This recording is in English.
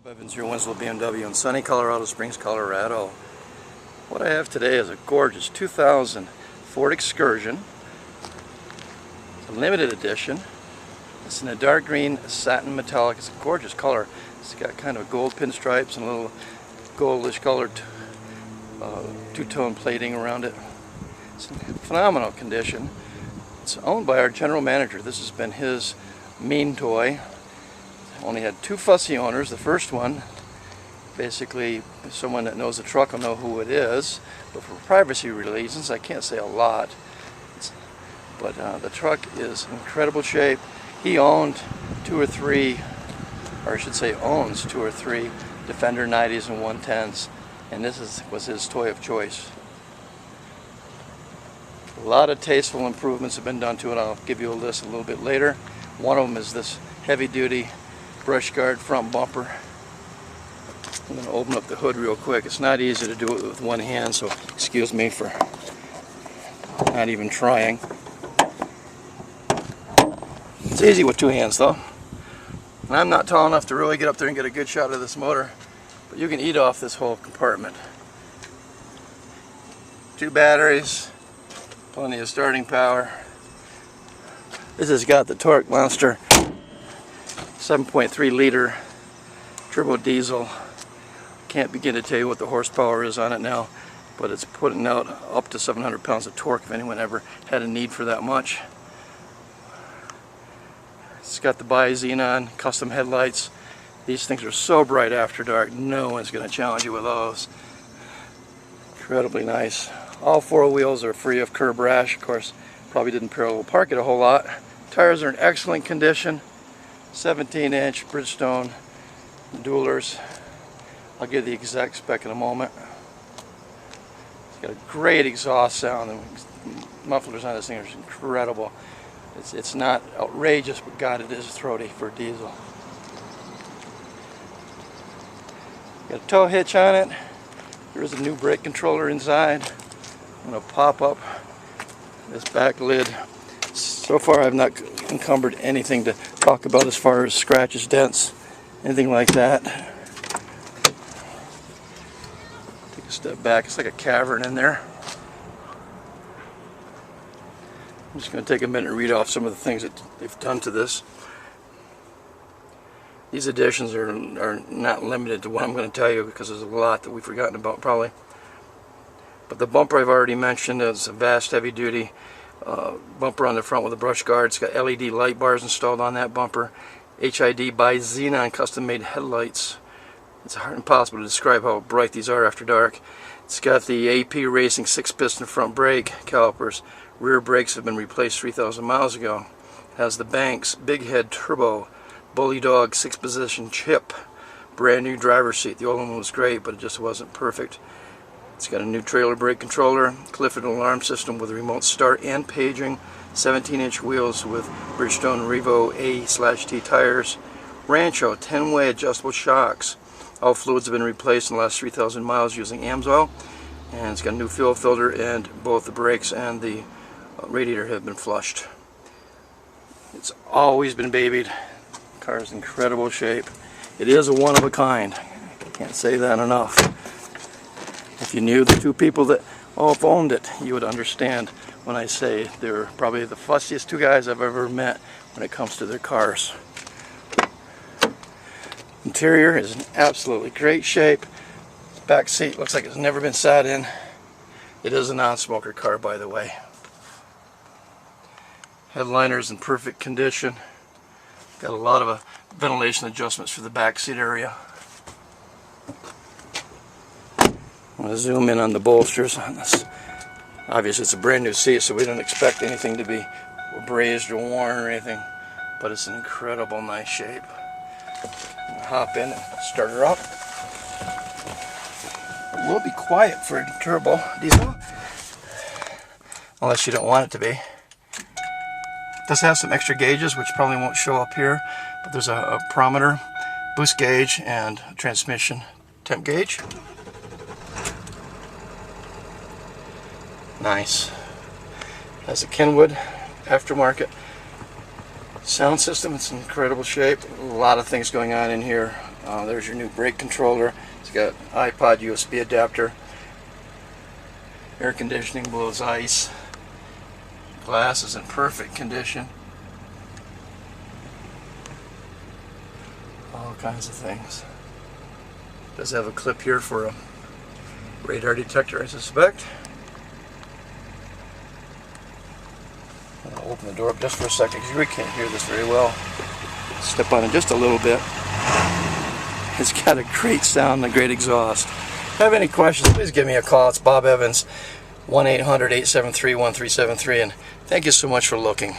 Evans here, Winslow BMW in sunny Colorado Springs, Colorado. What I have today is a gorgeous 2000 Ford Excursion. It's a limited edition. It's in a dark green satin metallic. It's a gorgeous color. It's got kind of gold pinstripes and a little goldish colored two-tone plating around it. It's in phenomenal condition. It's owned by our general manager. This has been his mean toy. Only had two fussy owners. The first one, basically someone that knows the truck will know who it is, but for privacy reasons I can't say a lot. But the truck is in incredible shape. He owned two or three, or I should say owns two or three Defender 90s and 110s, and this was his toy of choice. A lot of tasteful improvements have been done to it. I'll give you a list a little bit later. One of them is this heavy duty brush guard front bumper. I'm going to open up the hood real quick. It's not easy to do it with one hand, so excuse me for not even trying. It's easy with two hands though. And I'm not tall enough to really get up there and get a good shot of this motor, but you can eat off this whole compartment. Two batteries, plenty of starting power. This has got the torque monster 7.3 liter turbo diesel. Can't begin to tell you what the horsepower is on it now, but it's putting out up to 700 pounds of torque if anyone ever had a need for that much. It's got the BI-Xenon Custom headlights. These things are so bright after dark, no one's going to challenge you with those. Incredibly nice. All four wheels are free of curb rash. Of course, probably didn't parallel park it a whole lot. Tires are in excellent condition. 17-inch Bridgestone dualers. I'll give the exact spec in a moment. It's got a great exhaust sound. The mufflers on this thing are incredible. It's not outrageous, but God, it is throaty for a diesel. Got a tow hitch on it. There is a new brake controller inside. I'm going to pop up this back lid. So far I've not encumbered anything to talk about as far as scratches, dents, anything like that. Take a step back. It's like a cavern in there. I'm just going to take a minute and read off some of the things that they've done to this. These additions are not limited to what I'm going to tell you, because there's a lot that we've forgotten about probably. But the bumper I've already mentioned is a vast heavy duty bumper on the front with a brush guard. It's got LED light bars installed on that bumper. HID BI-Xenon custom made headlights. It's hard impossible to describe how bright these are after dark. It's got the AP Racing 6-piston front brake calipers. Rear brakes have been replaced 3,000 miles ago. It has the Banks Big Head Turbo Bulley Dog 6-position chip. Brand new driver's seat. The old one was great, but it just wasn't perfect. It's got a new trailer brake controller, Clifford Alarm System with a remote start and paging, 17-inch wheels with Bridgestone Revo A/T tires, Rancho 10-way adjustable shocks. All fluids have been replaced in the last 3,000 miles using Amsoil, and it's got a new fuel filter, and both the brakes and the radiator have been flushed. It's always been babied. The car is in incredible shape. It is a one of a kind. I can't say that enough. If you knew the two people that both owned it, you would understand when I say they're probably the fussiest two guys I've ever met when it comes to their cars. Interior is in absolutely great shape. Back seat looks like it's never been sat in. It is a non-smoker car, by the way. Headliner's in perfect condition. Got a lot of ventilation adjustments for the back seat area. I'm going to zoom in on the bolsters on this. Obviously it's a brand new seat, so we don't expect anything to be abrased or worn or anything, but it's in incredible nice shape. Hop in and start her up. It will be quiet for a turbo diesel, unless you don't want it to be. It does have some extra gauges, which probably won't show up here, but there's a barometer, boost gauge, and a transmission temp gauge. Nice. Has a Kenwood aftermarket sound system. It's in incredible shape. A lot of things going on in here. There's your new brake controller. It's got iPod USB adapter. Air conditioning blows ice. Glass is in perfect condition. All kinds of things. Does have a clip here for a radar detector, I suspect. I'll open the door up just for a second because you really can't hear this very well. Step on it just a little bit. It's got a great sound and a great exhaust. If you have any questions, please give me a call. It's Bob Evans, 1-800-873-1373, and thank you so much for looking.